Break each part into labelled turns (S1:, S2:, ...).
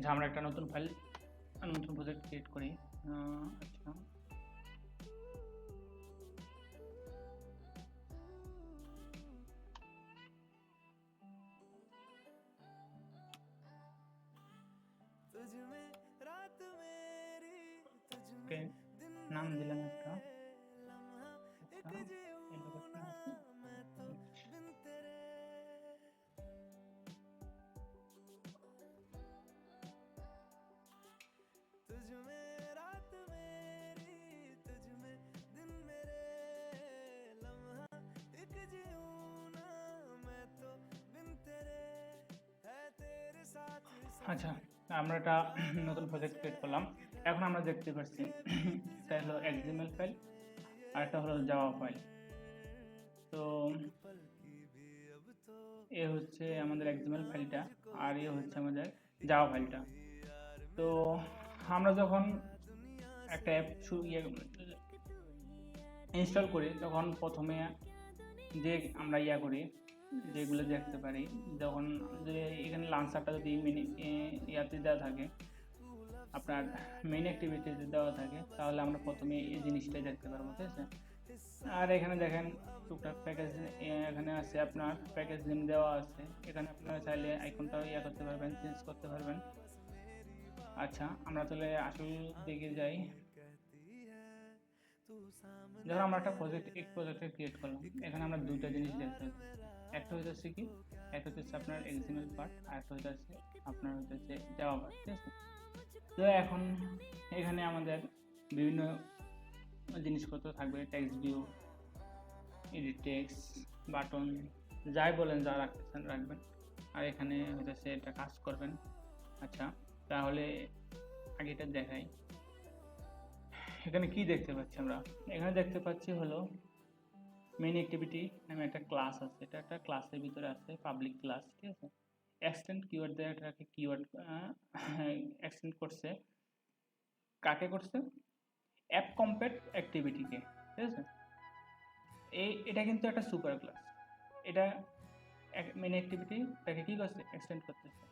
S1: আচ্ছা, আমরা একটা নতুন ফাইল নতুন প্রজেক্ট ক্রিয়েট করি। আচ্ছা, ওকে, নাম দিলাম একটা। আচ্ছা, এডুকেশন আছে। আচ্ছা, আমরা একটা নতুন প্রজেক্ট ক্রিয়েট করলাম। এখন আমরা দেখতে পাচ্ছি একটা হলো XML ফাইল আর একটা হলো জাভা ফাইল। তো এ হচ্ছে আমাদের XML ফাইলটা আর এ হচ্ছে আমাদের জাভা ফাইলটা। তো আমরা যখন একটা অ্যাপ ইনস্টল করি তখন প্রথমে যে আমরা করি যেগুলো দেখতে পারি, যখন যে এখানে লাঞ্চারটা যদি ইয়াতে দেওয়া থাকে, আপনার মেইন অ্যাক্টিভিটিতে দেওয়া থাকে, তাহলে আমরা প্রথমে এই জিনিসটাই দেখতে পারবো, ঠিক আছে। আর এখানে দেখেন টুকটাক প্যাকেজ এখানে আছে, আপনার প্যাকেজ নেম দেওয়া আছে। এখানে আপনারা চাইলে আইকনটাও করতে পারবেন, চেঞ্জ করতে পারবেন। আচ্ছা, আমরা তাহলে আসল দিকে যাই। ধরো আমরা একটা প্রজেক্ট ক্রিয়েট করলাম। এখানে আমরা দুইটা জিনিস দেখতে পাচ্ছি, একটা হচ্ছে কি, একটা হচ্ছে আপনার XML পার্ট আর একটা হচ্ছে আপনার হচ্ছে জাভা পার্ট, ঠিক আছে। তো এখন এখানে আমাদের বিভিন্ন জিনিসপত্র থাকবে, text view, edit text, button, যাই বলেন যা রাখতেছেন রাখবেন। আর এখানে হচ্ছে এটা কাজ করবেন। আচ্ছা, তাহলে আগে এটা দেখাই। এখানে কি দেখতে পাচ্ছি আমরা? এখানে দেখতে পাচ্ছি হলো মেইন অ্যাক্টিভিটি নামে একটা ক্লাস আছে। এটা একটা ক্লাসের ভিতরে আছে, পাবলিক ক্লাস, ঠিক আছে। এক্সটেন্ড কিওয়ার্ড দিয়ে এটাকে কিওয়ার্ড এক্সটেন্ড করছে। কাকে করছে? অ্যাপ কম্পেট অ্যাক্টিভিটিকে, ঠিক আছে। এটা কিন্তু একটা সুপার ক্লাস। এটা মেইন অ্যাক্টিভিটি তাকে কি করছে? এক্সটেন্ড করতেছে।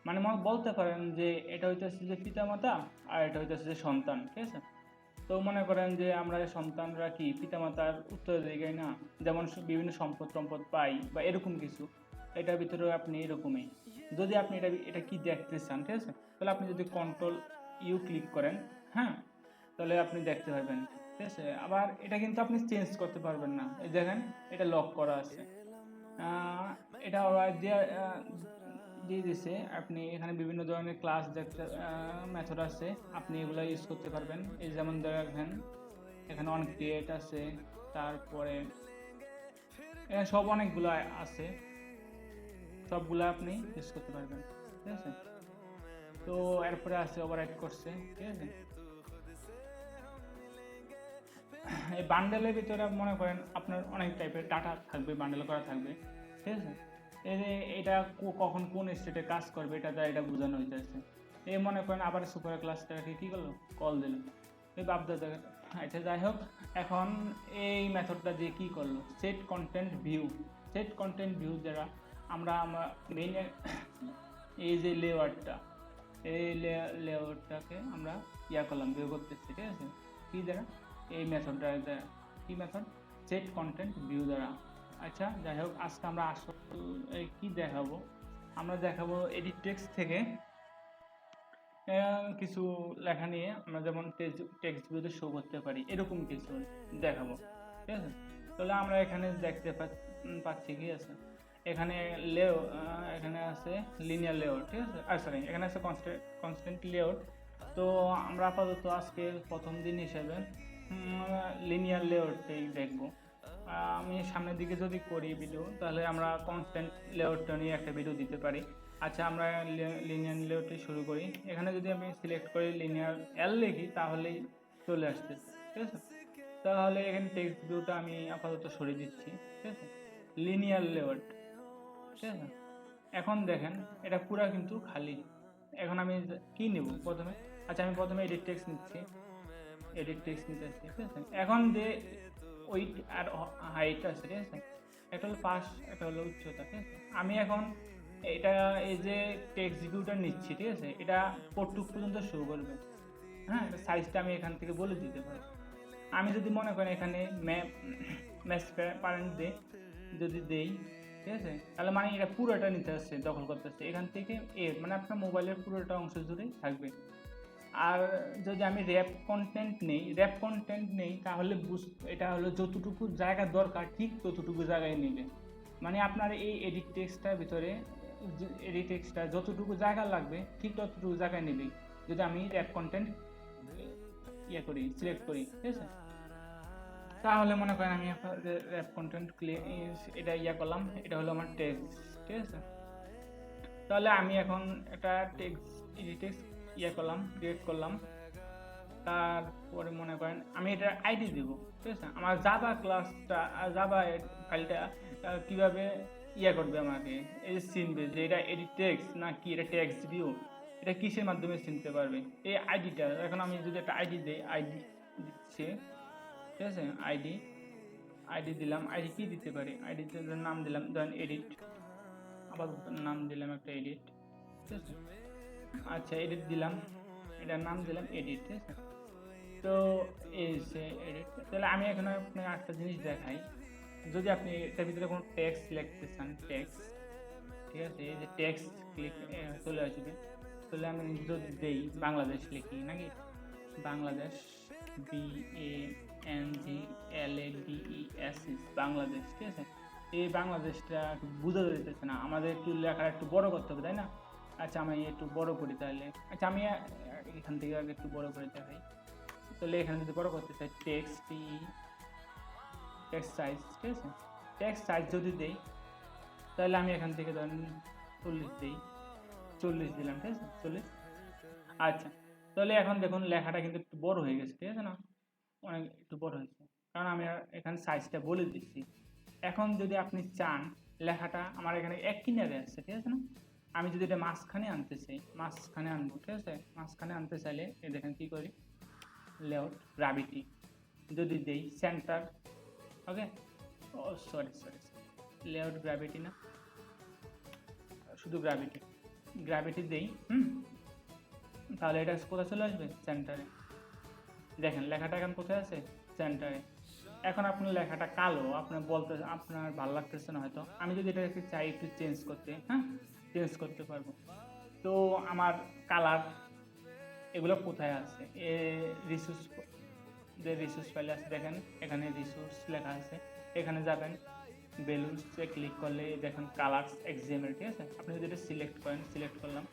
S1: মানে বলতে পারেন যে এটা হইতেছে যে পিতামাতা আর এটা হইতেছে যে সন্তান, ঠিক আছে। তো মনে করেন যে আমরা সন্তানরা কি পিতামাতার উত্তরাধিকারী না, যেমন বিভিন্ন সম্পদ পাই বা এরকম কিছু। এটার ভিতরে আপনি এরকমই, যদি আপনি এটা কি দেখতে চান, ঠিক আছে, তাহলে আপনি যদি কন্ট্রোল ইউ ক্লিক করেন, হ্যাঁ, তাহলে আপনি দেখতে পাবেন, ঠিক আছে। আবার এটা কিন্তু আপনি চেঞ্জ করতে পারবেন না। এই দেখেন, এটা লক করা আছে। এটা দিয়ে দিছে। আপনি এখানে বিভিন্ন ধরনের ক্লাস দেখতে মেথড আছে, আপনি এগুলো ইউজ করতে পারবেন। এই যেমন দেখেন এখানে অন ক্রিয়েট আছে, তারপরে এখানে সব অনেকগুলো আছে, সবগুলো আপনি ইউজ করতে পারবেন, ঠিক আছে। তো এরপরে আছে ওভাররাইড করছে, ঠিক আছে। এই বান্ডেলের ভিতরে মনে করেন আপনার অনেক টাইপের ডাটা থাকবে, বান্ডেল করা থাকবে, ঠিক আছে। এটা কখন কোন স্টেটে কাজ করবে এটা বোঝানো হইতেছে। এই মনে করেন আবার সুপার ক্লাসটাকে কি করলো, কল দিল, এই বাপদাদা। আচ্ছা, যাই হোক, এখন এই মেথডটা দিয়ে কি করলো, সেট কন্টেন্ট ভিউ দ্বারা আমরা মেইন এই যে লেআউটটা, এই লেআউটটাকে আমরা করলাম, ভিউ করতেছি, ঠিক আছে। কি দ্বারা? এই মেথডটা দ্বারা। কি মেথড? সেট কন্টেন্ট ভিউ দ্বারা। আচ্ছা, যাই হোক, আজকে আমরা আসল কি দেখাবো, আমরা দেখাবো এডিট টেক্সট থেকে কিছু লেখা নিয়ে আমরা যেমন টেক্সট ভিউতে শো করতে পারি, এরকম কিছু দেখাবো, ঠিক আছে। তাহলে আমরা এখানে দেখতে পাচ্ছি কি আছে, এখানে এখানে আছে লিনিয়ার লেআউট, ঠিক আছে। সরি, এখানে আছে কনস্ট্যান্ট লেআউট। তো আমরা আপাতত আজকে প্রথম দিন হিসেবে লিনিয়ার লেআউটটাই দেখবো। আমি সামনের দিকে যদি করি ভিডিও, তাহলে আমরা কনস্ট্যান্ট লেআউটটা নিয়ে একটা ভিডিও দিতে পারি। আচ্ছা, আমরা লিনিয়ার লেআউটে শুরু করি। এখানে যদি আমি সিলেক্ট করি লিনিয়ার এল লিখি, তাহলেই চলে আসছে, ঠিক আছে। তাহলে এখানে টেক্সট ভিউটা আমি আপাতত সরিয়ে দিচ্ছি, ঠিক আছে। লিনিয়ার লেআউট, ঠিক আছে। এখন দেখেন এটা পুরা কিন্তু খালি। এখন আমি কি নেব প্রথমে? আচ্ছা, আমি প্রথমে এডিট টেক্সট নিচ্ছি, ঠিক আছে। এখন যে ওয়েট আর হাইট আছে, ঠিক আছে, একটা হলো পাশ, একটা হলো উচ্চতা, ঠিক আছে। আমি এখন এটা এই যে টেক্সট ভিউটা নিচ্ছি, ঠিক আছে, এটা কতটুক পর্যন্ত শো করবে। হ্যাঁ, এটা সাইজটা আমি এখান থেকে বলে দিতে পারি। আমি যদি মনে করেন এখানে ম্যাচ প্যারেন্ট যদি দেই, ঠিক আছে, তাহলে মানে এটা পুরোটা নিতে আসছে, দখল করতেছে এখান থেকে মানে আপনার মোবাইলের পুরোটা অংশ জুড়েই থাকবে। আর যদি আমি র্যাপ কন্টেন্ট নেই তাহলে এটা হলো যতটুকু জায়গা দরকার ঠিক ততটুকু জায়গায় নেবে। মানে আপনার এই এডিট টেক্সটটার ভিতরে এডিট টেক্সটটা যতটুকু জায়গা লাগবে ঠিক ততটুকু জায়গায় নেবে যদি আমি র্যাপ কন্টেন্ট সিলেক্ট করি, ঠিক আছে। তাহলে মনে করেন আমি র্যাপ কন্টেন্ট এটা করলাম, এটা হলো আমার টেক্সট, ঠিক আছে। তাহলে আমি এখন একটা টেক্সট করলাম, ক্রিয়েট করলাম। তারপরে মনে করেন আমি এটা আইডি দিব, ঠিক আছে। আমার জাভা ক্লাসটা জাভা ফাইলটা কিভাবে করবে আমাকে এই যে চিনবে যে এটা এডিট টেক্সট না কি এটা টেক্সট ভিউ, এটা কিসের মাধ্যমে চিনতে পারবে এই আইডিটা। এখন আমি যদি একটা আইডি দিই, আইডি দিচ্ছে, ঠিক আছে, আইডি দিলাম। আইডি কি দিতে পারি, আইডিতে নাম দিলাম ধরেন এডিট, আবার নাম দিলাম একটা এডিট, ঠিক আছে। আচ্ছা এডিট দিলাম, এটার নাম দিলাম এডিট, ঠিক আছে। তো এই যে এডিট, তাহলে আমি এখানে আপনাকে একটা জিনিস দেখাই। যদি আপনি এটার ভিতরে কোনো টেক্সট লিখতে চান, টেক্সট, ঠিক আছে, এই যে টেক্সট ক্লিক চলে আসবে। তাহলে আমি যদি দেই বাংলাদেশ লিখি নাকি, বাংলাদেশ BANGLADES বাংলাদেশ, ঠিক আছে। এই বাংলাদেশটা একটু বোঝা যেতেছে না, আমাদের একটু লেখা একটু বড় করতে হবে, তাই না? আচ্ছা আমি একটু বড় করি তাহলে। আচ্ছা আমি এখান থেকে আগে একটু বড় করে দেখাই। তাহলে এখানে যদি বড় করতে চাই টেক্সট সাইজ, ঠিক আছে, টেক্সট সাইজ যদি দেই তাহলে আমি এখান থেকে ধরেন 40 দিই, 40 দিলাম, ঠিক আছে, 40। আচ্ছা তাহলে এখন দেখুন লেখাটা কিন্তু একটু বড় হয়ে গেছে, ঠিক আছে না, অনেক একটু বড় হয়েছে, কারণ আমি এখানে সাইজটা বলে দিচ্ছি। এখন যদি আপনি চান লেখাটা আমার এখানে এক কিনারে আছে, ঠিক আছে না, আমি যদি এটা মাঝখানে আনতে চাই, মাঝখানে আনবো, ঠিক আছে। মাঝখানে আনতে চাইলে এই দেখেন কি করি, লেআউট গ্র্যাভিটি যদি দেই সেন্টার, ওকে, ও সরি লেআউট গ্র্যাভিটি না, শুধু গ্র্যাভিটি দেই, তাহলে এটা কোথায় চলে আসবে, সেন্টারে। দেখেন লেখাটা এখন কোথায় আছে, সেন্টারে। এখন আপনার লেখাটা কালো, আপনার ভালো লাগতেছে না হয়তো, আমি যদি এটাকে চাই একটু চেঞ্জ করতে, চেঞ্জ করতে পারবো। তো আমার কালার এগুলো কোথায় আছে, রিসোর্স ফাইলে আছে, দেখেন এখানে রিসোর্স লেখা আছে, এখানে যাবেন বেলুনসে ক্লিক করলে দেখেন কালার্স XML, ঠিক আছে। আপনি যদি এটা সিলেক্ট করেন, সিলেক্ট করলাম,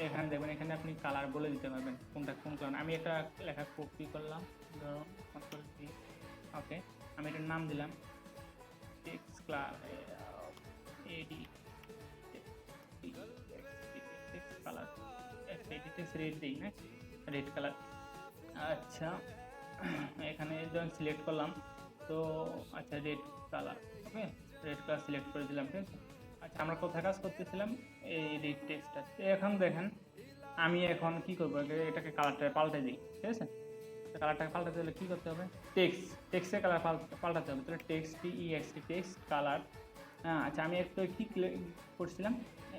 S1: এখানে দেখবেন এখানে আপনি কালার বলে দিতে পারবেন কোনটা কোন কালার। আমি একটা লেখা কপি করলাম, ধরো ওকে, আমি এটার নাম দিলাম টেক্সট কালার, রেড দিই না, রেড কালার। আচ্ছা এখানে যখন সিলেক্ট করলাম তো আচ্ছা রেড কালার, ওকে, রেড কালার সিলেক্ট করে দিলাম, ঠিক আছে। আচ্ছা আমরা কোথায় কাজ করতেছিলাম, এই রেড টেক্সটটা। এখন দেখেন আমি এখন কি করবো, এটাকে কালারটা পাল্টে দিই, ঠিক আছে। কালারটাকে পাল্টাতে হলে কী করতে হবে, টেক্সটের কালার পাল্টাতে হবে। তাহলে টেক্সট কালার, হ্যাঁ। আচ্ছা আমি একটু কি করছিলাম,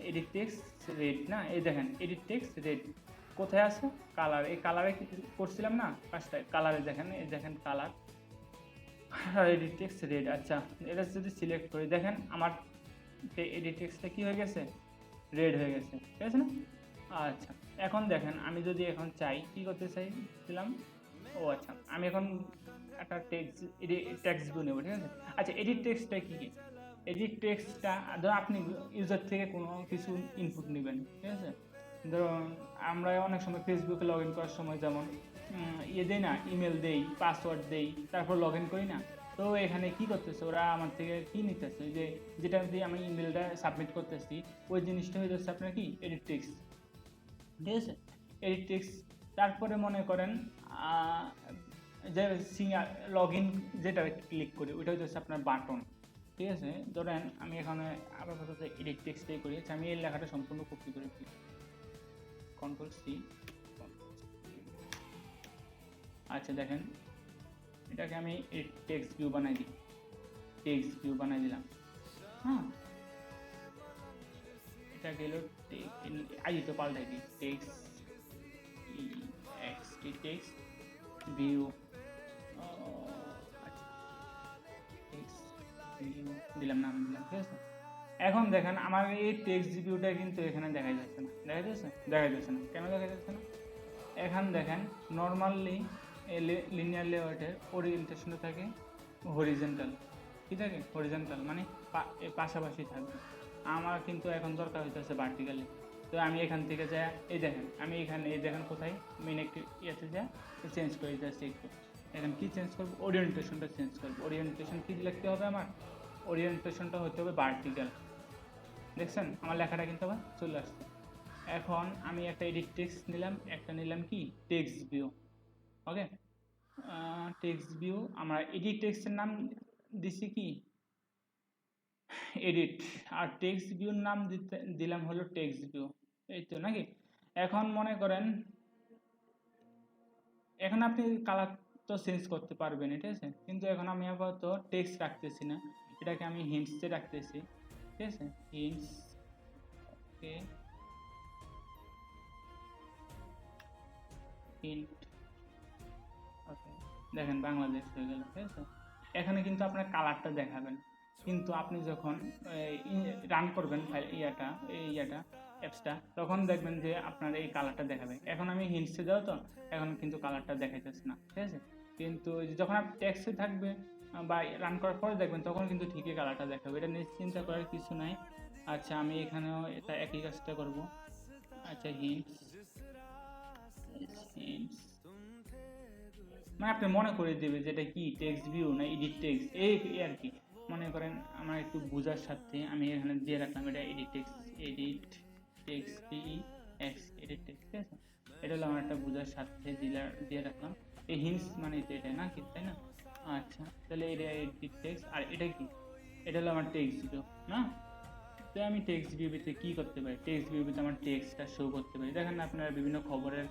S1: এডিট টেক্সট রেড না, এই দেখেন এডিট টেক্সট রেড কোথায় আছে, কালার, এই কালারে করছিলাম না কাজটা, কালারে দেখেন, এই দেখেন কালার এডিট টেক্সট রেড। আচ্ছা এটা যদি সিলেক্ট করি দেখেন আমার এডিট টেক্সটটা কী হয়ে গেছে, রেড হয়ে গেছে, ঠিক আছে না। আচ্ছা এখন দেখেন আমি যদি এখন চাই কি করতে চাইছিলাম, ও আচ্ছা আমি এখন একটা টেক্সট ভিউ নেব, ঠিক আছে। আচ্ছা এডিট টেক্সটটা কি, এডিট টেক্সটটা ধরো আপনি ইউজার থেকে কোনো কিছু ইনপুট নেবেন, ঠিক আছে। ধরো আমরা অনেক সময় ফেসবুকে লগ ইন করার সময় যেমন দেই না, ইমেল দেই, পাসওয়ার্ড দেই, তারপর লগ ইন করি না। তো এখানে কি করতেছে ওরা আমার থেকে কি নিতেছে, যে যেটা দিয়ে আমি ইমেলটা সাবমিট করতেছি ওই জিনিসটা হয়ে যাচ্ছে আপনার কি এডিট টেক্সট, ঠিক আছে, এডিট টেক্সট। তারপরে মনে করেন যে লগ ইন যেটা ক্লিক করি ওইটা হচ্ছে আপনার বাটন, ঠিক আছে। ধরেন আমি এখানে আপাতত এডিট টেক্সটটাই করি, আমি এই লেখাটা সম্পূর্ণ কপি করে দিই, Ctrl+C। আচ্ছা দেখেন এটাকে আমি টেক্সট ভিউ বানাই দিই, টেক্সট ভিউ বানাই দিলাম, এটা গেল আই তো পাল্টাই দিই, টেক্সট এক্সটি টেক্সট ভিউ দিলাম, নাম দিলাম, ঠিক আছে। এখন দেখেন আমার এই টেক্সট ভিউটা কিন্তু এখানে দেখা যাচ্ছে না, দেখা যাচ্ছে না কেন দেখা যাচ্ছে না? এখন দেখেন নর্মালি লিনিয়ার লেআউটের ওরিয়েন্টেশনটা থাকে হরিজন্টাল, কি থাকে হরিজন্টাল, মানে পাশাপাশি থাকবে। আমার কিন্তু এখন দরকার হইতেছে ভার্টিক্যালি। তো আমি এখান থেকে যাই, এই দেখেন আমি এখানে এই দেখেন কোথায় মেন একটি ইয়েতে যাই চেঞ্জ করে যাচ্ছি একটু। এখন কি চেঞ্জ করবো? ওরিয়েন্টেশনটা চেঞ্জ করবো। ওরিয়েন্টেশন কি লিখতে হবে? আমার ওরিয়েন্টেশনটা হতে হবে ভার্টিক্যাল। দেখছেন আমার লেখাটা কিন্তু আবার চলে আসছে। এখন আমি একটা এডিট টেক্সট নিলাম, একটা নিলাম কি টেক্সট ভিউ। ওকে, টেক্সট ভিউ আমরা এডিট টেক্সটের নাম দিছি কি এডিট, আর টেক্সট ভিউর নাম দিলাম হলো টেক্সট ভিউ, এই তো নাকি। এখন মনে করেন এখন আপনি কালার তো চেঞ্জ করতে পারবেন, ঠিক আছে, কিন্তু এখন আমি আপাতত টেক্সট রাখতেছি না, এটাকে আমি হিন্টসে রাখতেছি, ঠিক আছে, হিন্টস। ওকে, হিন্ট, ওকে, দেখেন বাংলাদেশ হয়ে গেল, ঠিক আছে। এখানে কিন্তু আপনার কালারটা দেখাবেন, কিন্তু আপনি যখন রান করবেন ফাইল ইয়াটা অ্যাপসটা, তখন দেখবেন যে আপনার এই কালারটা দেখাবে। এখন আমি হিন্টসে যাও তো এখন কিন্তু কালারটা দেখাইতেছে না, ঠিক আছে, কিন্তু যখন আপনি টেক্সটে থাকবে বা রান করার পরে দেখবেন তখন কিন্তু ঠিকই কালারটা দেখাবে, এটা নিয়ে চিন্তা করার কিছু নাই। আচ্ছা আমি এখানেও এটা একই কাজটা করব। আচ্ছা হিন্টস, হিন্টস মানে আপনি মনে করে দেবে যে এটা কি টেক্সট ভিউ না এডিট টেক্সট, এই আর কি। মনে করেন আমার একটু বোঝার সাথে আমি এখানে দিয়ে রাখলাম এটা edit text, edit text x edit text, ঠিক আছে। এটা হলো আমার একটা বোঝার সাথে দিয়ে রাখলাম। এই হিন্টস মানে তো এটা না কি, তাই না? আচ্ছা তাহলে এটা এডিট টেক্সট, আর এটা কি, এটা হলো আমার টেক্সট ভিউ না। তো আমি টেক্সট ভিউতে কি করতে পারি? টেক্সট ভিউতে আমার টেক্সটটা শো করতে পারি। দেখেন আপনারা বিভিন্ন খবরের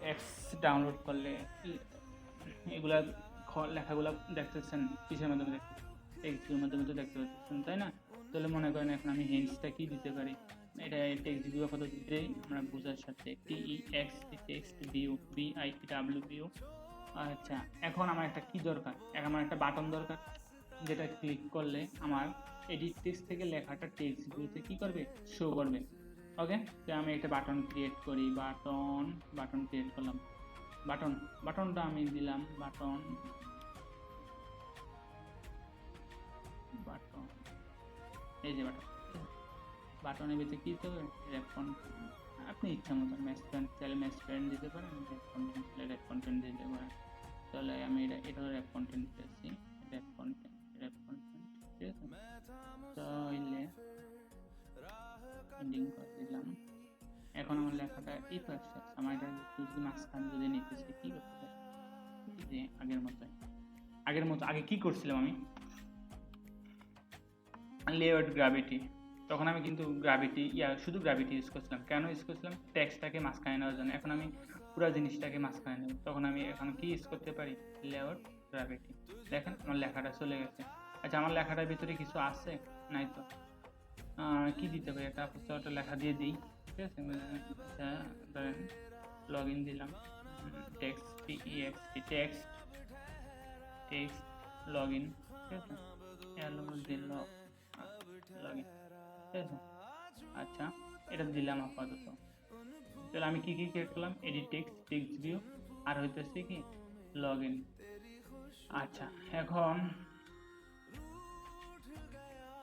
S1: অ্যাপস ডাউনলোড করলে এগুলা লেখাগুলো দেখতেছেন কিসের মাধ্যমে দেখতেছেন? টেক্সটের মাধ্যমে তো দেখতে পাচ্ছেন, তাই না? তাহলে মনে করেন এখন আমি হিন্টসটা কি দিতে পারি? এটা টেক্সট ভিউ পদ্ধতিতে আমরা বোঝার সাথে টেক্সট টেক্সট ভিউ ভিউ। আচ্ছা এখন আমার একটা কি দরকার? এখন আমার একটা বাটন দরকার, যেটা ক্লিক করলে আমার এডিট টেক্সট থেকে লেখাটা টেক্সট ভিউতে কি করবে? শো করবে। ওকে, তো আমি একটা বাটন ক্রিয়েট করি, বাটন ক্রিয়েট করলাম। বাটনটা আমি দিলাম বাটন এই যে বাটনের ভিতরে কি দিতে হবে? র্যাপ কন্টেন্ট, আপনি ইচ্ছা মতো ম্যাচ চাইলে ম্যাচ প্যারেন্ট দিতে পারেন, র্যাপ কন্টেন্ট চাইলে র্যাপ কন্টেন্ট দিতে পারেন। তাহলে আমি এটাও র্যাপ কন্টেন্ট দিতেছি, র্যাপ কন্টেন্ট, ঠিক আছে। তাহলে এন্ডিং করে দিলাম। এখন আমার লেখাটা এই পাশে, আমার এটা যদি মাঝখান যদি নিতেছি কি করতে পারি? যে আগের মতো আগে কি করছিলাম আমি? লেআউট গ্র্যাভিটি, তখন আমি কিন্তু শুধু গ্র্যাভিটি ইউজ করছিলাম। কেন ইউজ করছিলাম? টেক্সটটাকে মাঝখানে নেওয়ার জন্য। এখন আমি পুরো জিনিসটাকে মাঝখানে নেব, তখন আমি এখন কি ইউজ করতে পারি? Layout gravity. দেখেন আমার লেখাটা চলে গেছে। আচ্ছা আমার লেখাটার ভিতরে কিছু আছে? নাই তো। কি দিতে পারি? একটা লেখা দিয়ে দিই, ঠিক আছে। আচ্ছা ধরেন লগ ইন দিলাম, টেক্সট টেক্সট লগ ইন, ঠিক আছে, লগ ইন, ঠিক আছে। আচ্ছা এটা দিলাম আপাতত। তাহলে আমি কি ক্রিয়েট করলাম? এডিট টেক্সট ভিউ, আর হইতেছে কি লগ ইন। আচ্ছা এখন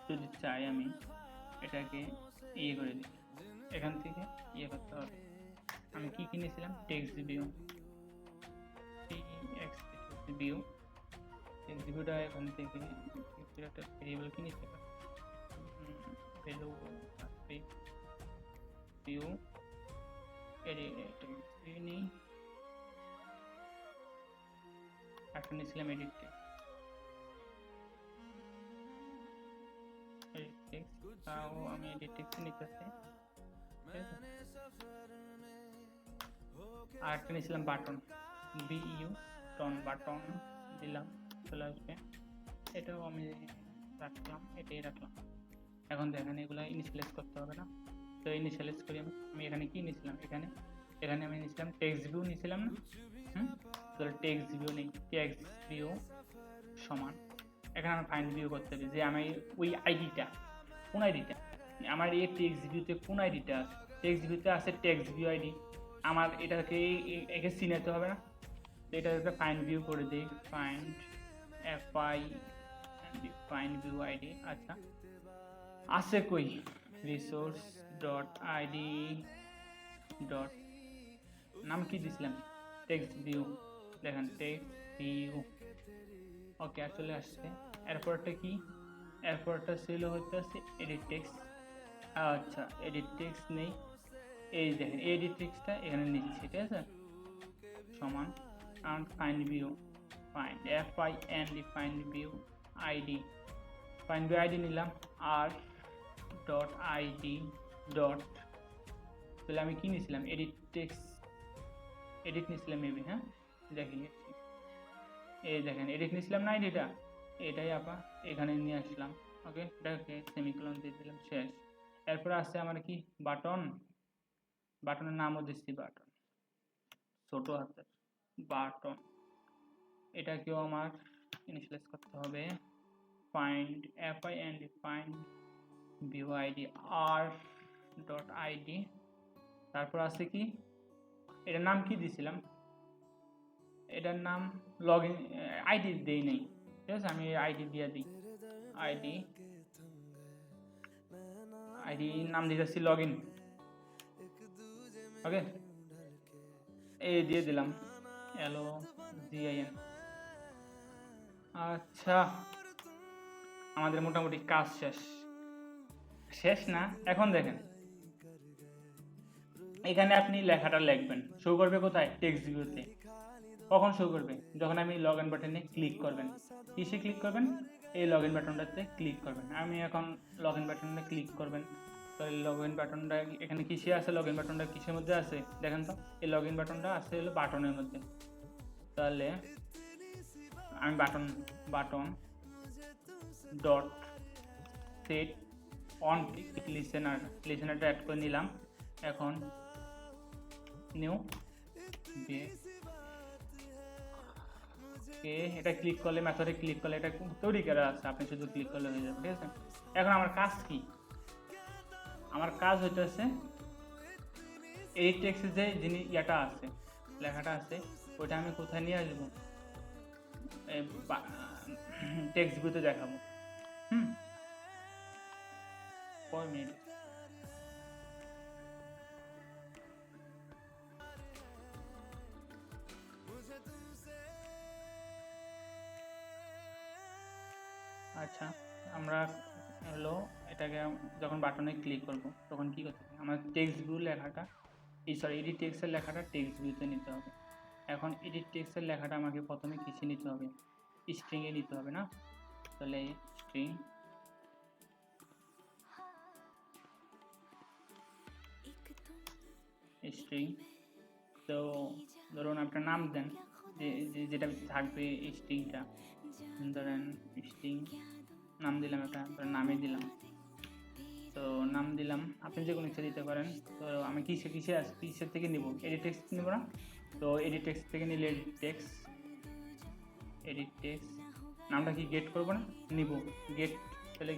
S1: যদি চাই আমি এটাকে ইয়ে করে দিই, এখান থেকে ইয়ে করতে হবে। আমি কি কিনেছিলাম? টেক্সট ভিউটা এখান থেকে একটা ভেরিয়েবল কি নিতে পারি? ভ্যালু ভিউ নিই, একটা নিয়েছিলাম এডিট টেক্সট, তাও আমি এডিট টেক্সট নিতেছি, ঠিক আছে। আর একটা নিয়েছিলাম বাটন, বাটন দিলাম, চলে আসবে। এটাও আমি রাখলাম, এটাই রাখলাম। এখন দেখেন এগুলো ইনিশিয়ালাইজ করতে হবে না। তো ইনিশিয়ালাইজ করি আমি এখানে কি নিয়েছিলাম, এখানে আমি নিয়েছিলাম টেক্সট ভিউ নিয়েছিলাম না। তো টেক্সট ভিউ নেই, টেক্সট ভিউ সমান এখানে আমার ফাইন্ড ভিউ করতে হবে যে আমি ওই আইডিটা কোন আইডিটা আমার এই টেক্সট ভিউতে কোন আইডিটা আছে। টেক্সট ভিউতে আছে টেক্সট ভিউ আইডি, আমার এটাকে একে চিনাতে হবে না। তো এটা একটা ফাইন্ড ভিউ করে দিই, ফাইন্ড ফাইন্ড ভিউ আইডি। আচ্ছা আছে কই, রিসোর্স ডট আইডি ডট নাম কি দিছিলাম, টেক্সট ভিউ। দেখেন টেক্সট ভিউ, ওকে আর চলে আসছে। এরপরটা কি, এরপরটা ছিল হচ্ছে এডিট টেক্সট। আচ্ছা এডিট টেক্সট নেই, এই দেখেন এডিট টেক্সটটা এখানে নিচ্ছি, ঠিক আছে, সমান and find view, find find view id, find view id নিলাম r dot id dot, তাহলে আমি কি নিছিলাম, এডিট টেক্সট এডিট নিছিলাম মেবি, হ্যাঁ দেখি এই দেখেন এডিট নিছিলাম না আইডিটা, এটাই আপা এখানে নিয়ে আসলাম। ওকে এটাকে সেমিকোলন দিয়ে দিলাম, শেষ। এরপর আছে আমার কি বাটন, বাটনের নামও দিচ্ছি বাটন, ছোট হাতের বাটন। এটাকেও আমার ইনিশিয়ালাইজ করতে হবে, find find view id r dot id। তারপর আছে কি, এটার নাম কি দিছিলাম, এটার নাম লগইন আইডি দেই নেই, ঠিক আছে, আমি আইডি দিয়ে দিই, আইডি নাম দিতেছি লগইন। ওকে এই দিয়ে দিলাম LOGIN। আচ্ছা আমাদের মোটামুটি কাজ শেষ না। এখন দেখেন এখানে আপনি লেখাটা লিখবেন, শো করবে কোথায়, টেক্সট ভিউতে। কখন শো করবে, যখন আমি লগ ইন বাটনে ক্লিক করবেন। কিসে ক্লিক করবেন, এই লগ ইন বাটনটাতে ক্লিক করবেন। আমি এখন লগ ইন বাটনটা ক্লিক করবেন, তাহলে লগ ইন বাটনটা এখানে কিসে আছে, লগ ইন বাটনটা কিসের মধ্যে আছে দেখেন তো, এই লগ ইন বাটনটা আছে হলো বাটনের মধ্যে। তাহলে আমি বাটন ডট সেট অন লিসেনারটা অ্যাড করে নিলাম। এখন নিউ এটা ক্লিক করলে, মেথডে ক্লিক করলে এটা তৈরি করা আছে, আপনি শুধু ক্লিক করলে হয়ে যাবে, ঠিক আছে। এখন আমার কাজ কি, আমার কাজ হইতেছে এই টেক্সটে যে যিনি ইয়াটা আছে, লেখাটা আছে, ওইটা আমি কোথায় নিয়ে আসবো, টেক্সট ভিউতে দেখাবো। কয় মিনিট, আচ্ছা আমরা হলো এটাকে যখন বাটনে ক্লিক করব তখন কি করতে হবে, আমার টেক্সট ভিউ লেখাটা এডিট টেক্সটের লেখাটা টেক্সট ভিউতে নিতে হবে। এখন এডিট টেক্সটের লেখাটা আমাকে প্রথমে কিসে নিতে হবে, স্ট্রিংয়ে নিতে হবে না। তাহলে স্ট্রিং, তো ধরুন আপনার নাম দেন, যেটা থাকবে এই স্ট্রিংটা, ধরেন স্ট্রিং নাম দিলাম, একটা নামে দিলাম, তো নাম দিলাম, আপনি যে কোনো ইচ্ছা দিতে পারেন। তো আমি কিসের থেকে নিব, এডিট টেক্সট নিব না, তো এডিট টেক্সট থেকে নিলে এডিট টেক্সট নামটা কি গেট করব না, নিব গেট, তাহলে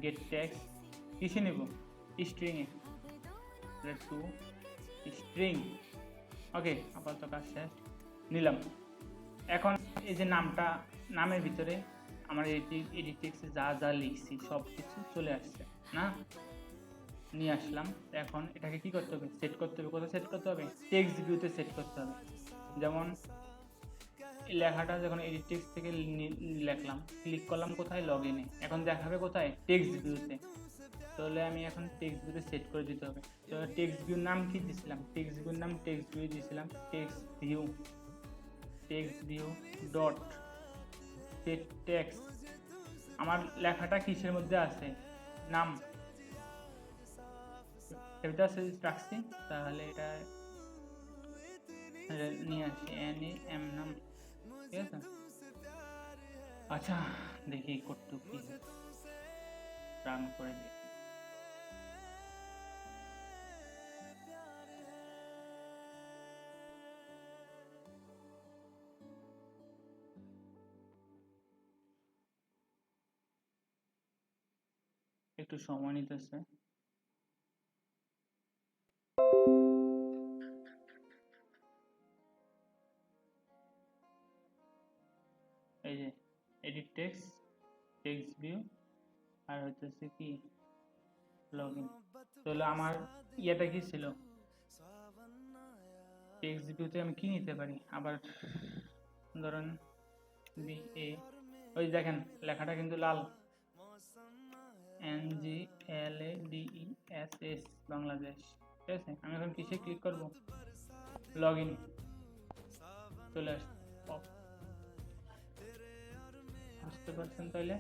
S1: গেট টেক্সট কিসে নিব, স্ট্রিংয়ে, টু স্ট্রিং। ওকে আপাতত কাজ শেষ, নিলাম। এখন এই যে নামের ভিতরে আমার এডিট টেক্সটে যা লিখছি সব কিছু চলে আসছে না, নিয়ে আসলাম। এখন এটাকে কি করতে হবে, সেট করতে হবে। কোথায় সেট করতে হবে, টেক্সট ভিউতে সেট করতে হবে। যেমন এই লেখাটা যখন এডিট টেক্সট থেকে লিখলাম, ক্লিক করলাম কোথায়, লগ ইনে, এখন দেখাবে কোথায়, টেক্সট ভিউতে। তাহলে আমি এখন টেক্সট ভিউতে সেট করে দিতে হবে। তো টেক্সট ভিউর নাম কি দিয়েছিলাম, টেক্সট ভিউর নাম টেক্সট ভিউ দিয়েছিলাম, text view dot set text. আমার লেখাটা কিসের মধ্যে আছে, নাম এটা রাখছি, তাহলে এটা নিয়ে আসি NAM নাম, ঠিক আছে। আচ্ছা দেখি করতে কি, রান করে দিই। একটু সময় নিতেছে। এই যে এডিট টেক্সট, টেক্সট ভিউ, আর হইতেছে কি লগইন। তাহলে আমার ইয়েটা কি ছিল, টেক্সট ভিউতে আমি কি নিতে পারি আবার, ধরেন বি এ, ওই দেখেন লেখাটা কিন্তু লাল, NGLADESS বাংলাদেশ, ঠিক আছে। আমি এখন কিসে ক্লিক করব, লগ ইন, চলে আসছে, বুঝতে পারছেন তাইলে।